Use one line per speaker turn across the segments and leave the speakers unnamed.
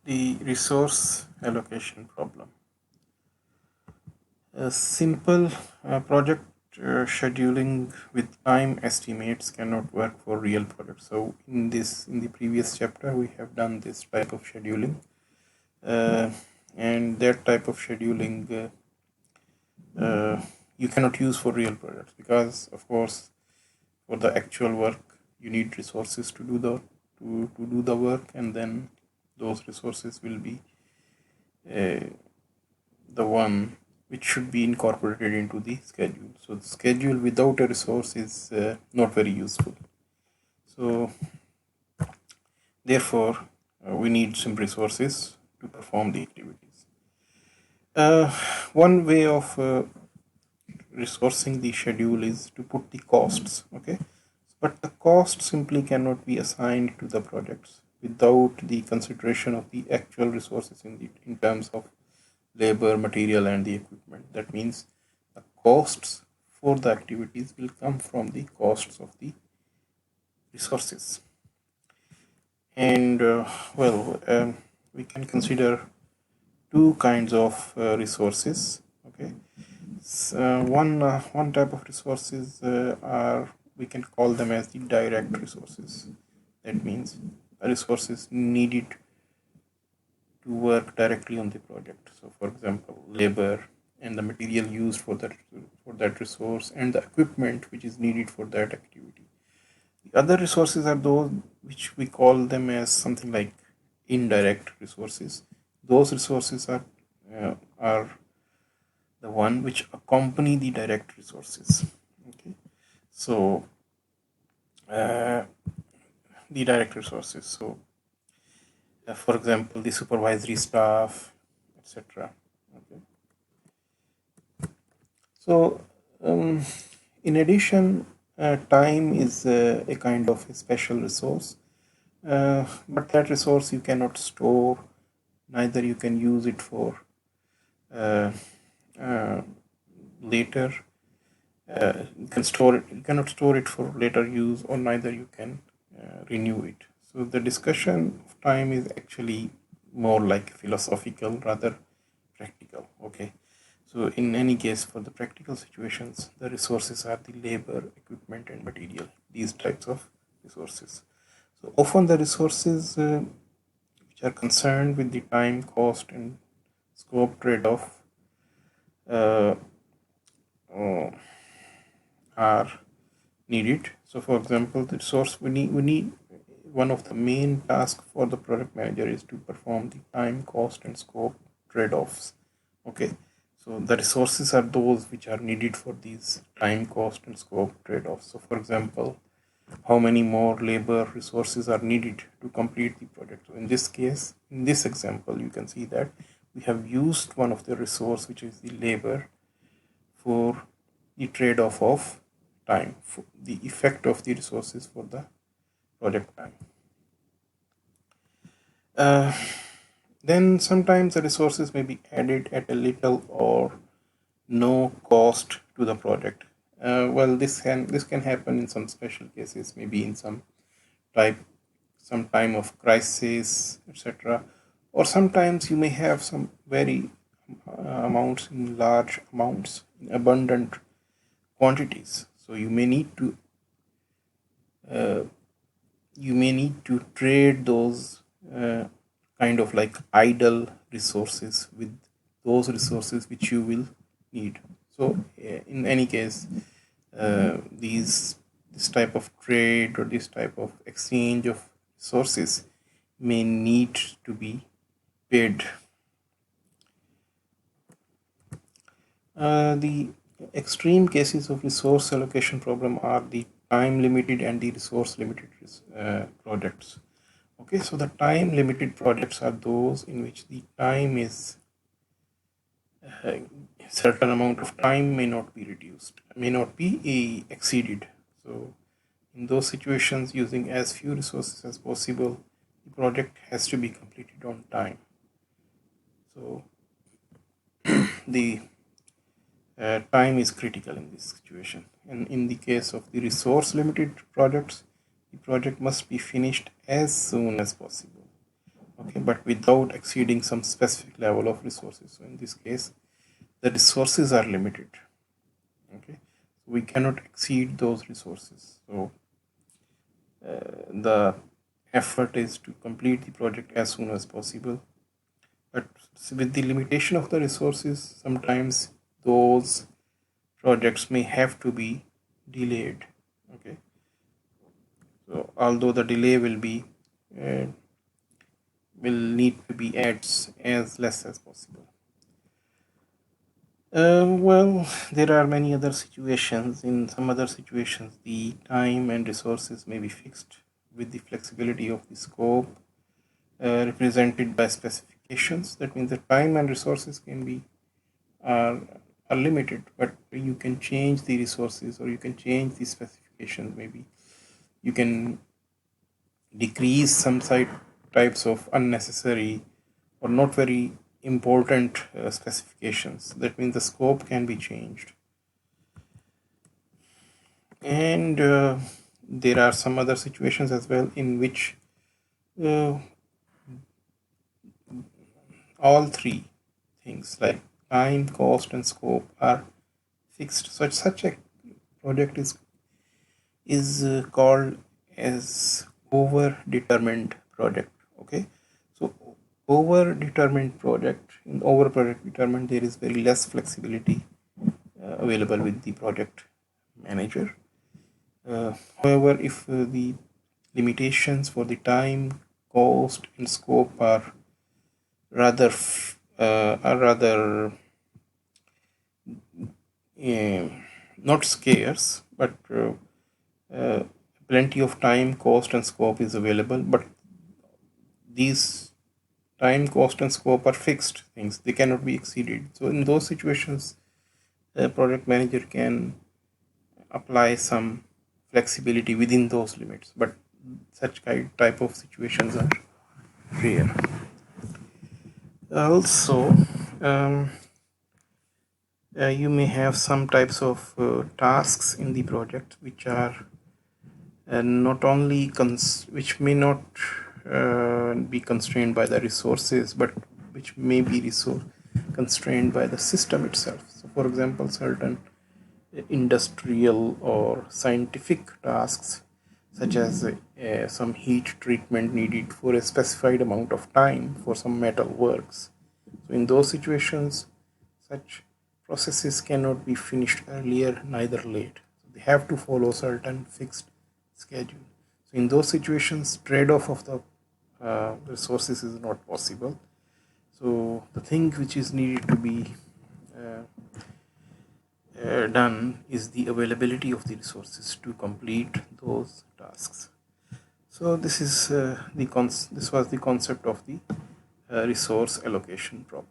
The resource allocation problem. A simple project scheduling with time estimates cannot work for real projects. So in the previous chapter, we have done this type of scheduling, uh, and that type of scheduling you cannot use for real projects because, of course, for the actual work, you need resources to do the work, and then those resources will be uh, the one which should be incorporated into the schedule. So the schedule without a resource is not very useful. So therefore, we need some resources to perform the activities. Uh, One way of resourcing the schedule is to put the costs. Okay, but the cost simply cannot be assigned to the projects without the consideration of the actual resources in terms of labor, material, and the equipment. That means the costs for the activities will come from the costs of the resources. And we can consider two kinds of resources. Okay, one type of resources are, we can call them as the direct resources. That means the resources needed to work directly on the project. So, for example, labor and the material used for that resource and the equipment which is needed for that activity. The other resources are those which we call them as something like indirect resources. Those resources are the one which accompany the direct resources. Okay, so uh, the direct resources. So, for example, the supervisory staff, etc. Okay. So, in addition, time is a kind of a special resource, but that resource you cannot store, neither you can use it for uh, uh, later. You cannot store it for later use, or neither you can renew it. So the discussion of time is actually more like philosophical rather practical. Okay, so in any case, for the practical situations, the resources are the labor, equipment, and material, these types of resources. So often the resources which are concerned with the time, cost, and scope trade-off uh, uh, are needed. So for example, the resource we need one of the main tasks for the product manager is to perform the time, cost, and scope trade-offs. Okay, so the resources are those which are needed for these time, cost, and scope trade-offs. So for example, how many more labor resources are needed to complete the project. So in this case, in this example, you can see that we have used one of the resource, which is the labor, for the trade-off of time, for the effect of the resources for the project time. Uh, then sometimes the resources may be added at a little or no cost to the project. This can happen in some special cases, maybe in type some time of crisis, etc. Or sometimes you may have some very amounts in large amounts, in abundant quantities. So uh, you may need to trade those kind of like idle resources with those resources which you will need. So in any case, this type of trade or this type of exchange of resources may need to be paid. The extreme cases of resource allocation problem are the time limited and the resource limited projects. Okay, so the time limited projects are those in which the time is a certain amount of time may not be reduced, may not be exceeded. So in those situations, using as few resources as possible, the project has to be completed on time. So the time is critical in this situation. And in the case of the resource limited projects, the project must be finished as soon as possible. okay, but without exceeding some specific level of resources. So in this case, the resources are limited, okay, we cannot exceed those resources. So the effort is to complete the project as soon as possible, but with the limitation of the resources, sometimes those projects may have to be delayed, okay. So although the delay uh, will need to be as less as possible. Well, there are many other situations. In some other situations, the time and resources may be fixed with the flexibility of the scope represented by specifications. That means the time and resources can be are, are limited, but you can change the resources or you can change the specifications. Maybe you can decrease some types of unnecessary or not very important specifications. That means the scope can be changed. And there are some other situations as well in which uh, all three things like time, cost, and scope are fixed. Such a project is called as over-determined project. Okay, so over-determined project, in over-project determined, there is very less flexibility available with the project manager. However, if the limitations for the time, cost, and scope are rather uh, not scarce, but uh, plenty of time, cost, and scope is available. But these time, cost, and scope are fixed things; they cannot be exceeded. So, in those situations, a project manager can apply some flexibility within those limits. But such type of situations are rare. Also, um, you may have some types of tasks in the project which are not only which may not be constrained by the resources, but which may be resource constrained by the system itself. So, for example, certain industrial or scientific tasks such as some heat treatment needed for a specified amount of time for some metal works. So in those situations, such processes cannot be finished earlier neither late. So they have to follow certain fixed schedule. So in those situations, trade-off of the resources is not possible. So the thing which is needed to be uh, done is the availability of the resources to complete those tasks. So this is this was the concept of the resource allocation problem.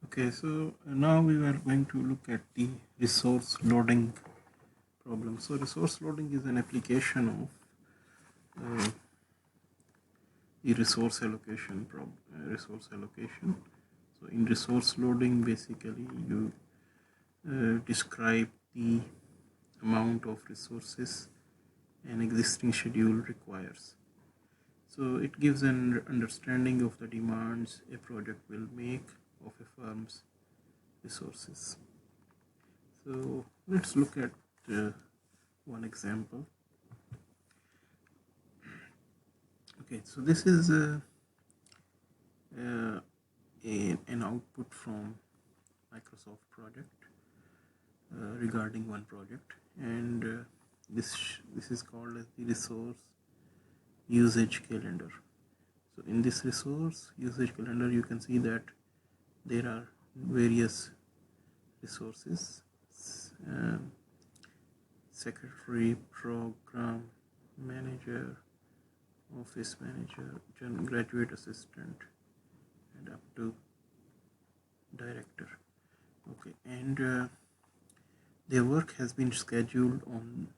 Okay, so now we are going to look at the resource loading problem. So resource loading is an application of the resource allocation problem. Resource allocation. So in resource loading, basically you describe the amount of resources an existing schedule requires. So it gives an understanding of the demands a project will make of a firm's resources. So let's look at one example. Okay, so this is an output from Microsoft project regarding one project, and this is called as the resource usage calendar. So in this resource usage calendar, you can see that there are various resources: secretary, program manager, office manager, graduate assistant, and up to director. Okay, and their work has been scheduled on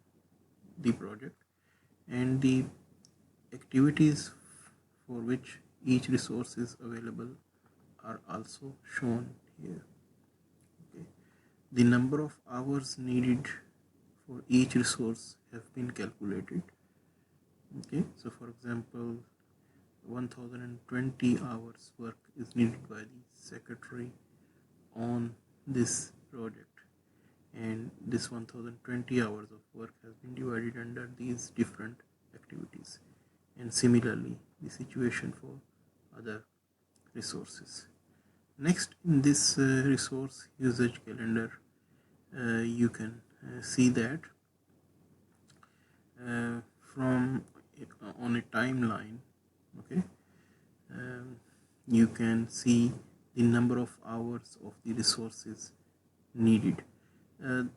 the project, and the activities for which each resource is available are also shown here. Okay. The number of hours needed for each resource have been calculated. Okay, so for example, 1020 hours work is needed by the secretary on this project, and this 1020 hours of work has been divided under these different activities, and similarly the situation for other resources. Next, in this resource usage calendar, you can see that from on a timeline, okay, you can see the number of hours of the resources needed. The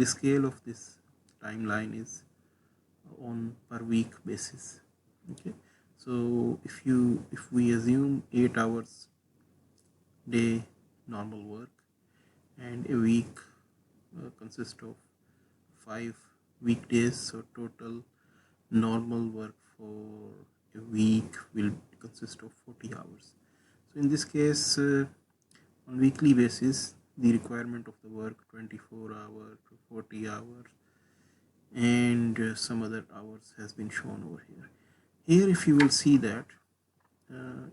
scale of this timeline is on per week basis. Okay, so if we assume 8 hours day normal work, and a week consists of 5 weekdays, so total normal work for a week will consist of 40 hours. So in this case, on weekly basis, the requirement of the work 24 hours to 40 hours, and some other hours has been shown over here. Here, if you will see that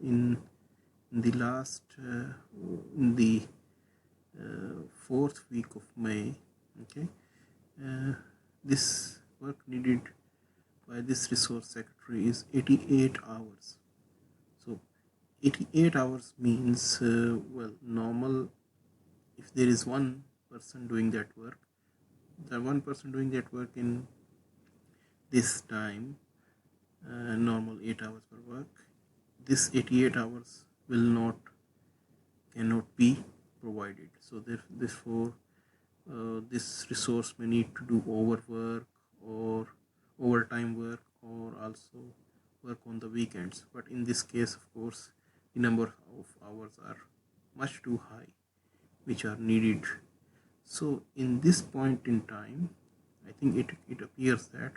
in the last in the 4th week of May, okay, this work needed by this resource secretary is 88 hours. So 88 hours means well, normal, if there is one person doing that work, the one person doing that work in this time, normal 8 hours per work, this 88 hours cannot be provided. So therefore this resource may need to do overwork or overtime work, or also work on the weekends. But in this case, of course, the number of hours are much too high which are needed. So in this point in time, I think it appears that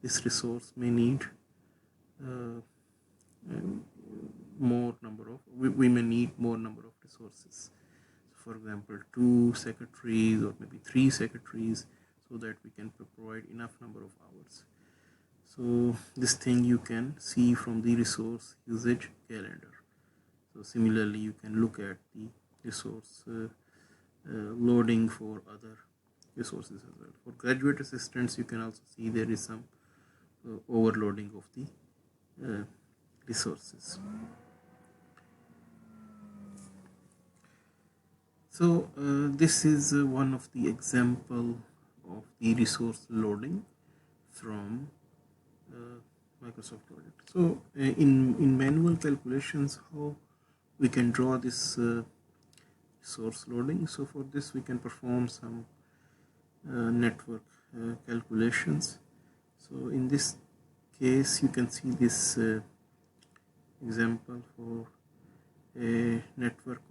this resource may need more number of, we may need more number of resources. So for example, 2 secretaries or maybe 3 secretaries, so that we can provide enough number of hours. So this thing you can see from the resource usage calendar. So similarly, you can look at the resource loading for other resources as well. For graduate assistants, you can also see there is some overloading of the resources. So this is one of the example of the resource loading from Microsoft project. So in manual calculations, how we can draw this resource loading? So for this, we can perform some network calculations. So in this case, you can see this example for a network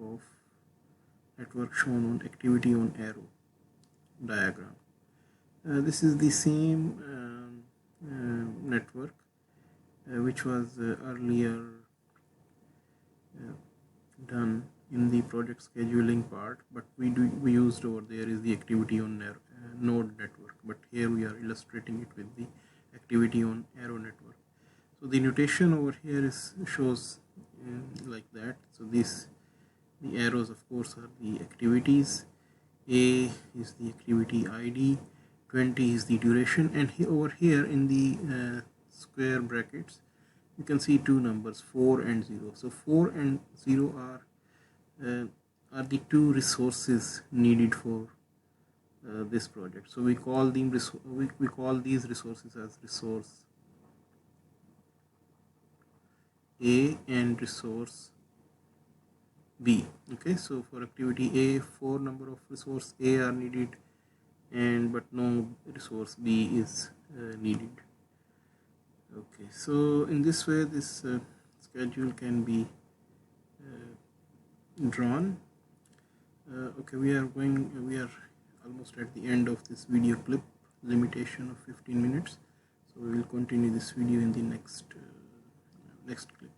shown on activity on arrow diagram. This is the same network which was earlier done in the project scheduling part, but we used over there is the activity on node network, but here we are illustrating it with the activity on arrow network. So the notation over here shows like that. So the arrows, of course, are the activities. A is the activity ID, 20 is the duration, and over here in the square brackets, you can see 2 numbers, 4 and 0. So 4 and 0 are the 2 resources needed for this project. So we call them we call these resources as resource A and resource B. Okay, so for activity A, 4 number of resource A are needed, but no resource B is needed. Okay, so in this way, this schedule can be drawn. Okay, we are almost at the end of this video clip, limitation of 15 minutes. So we will continue this video in the next clip.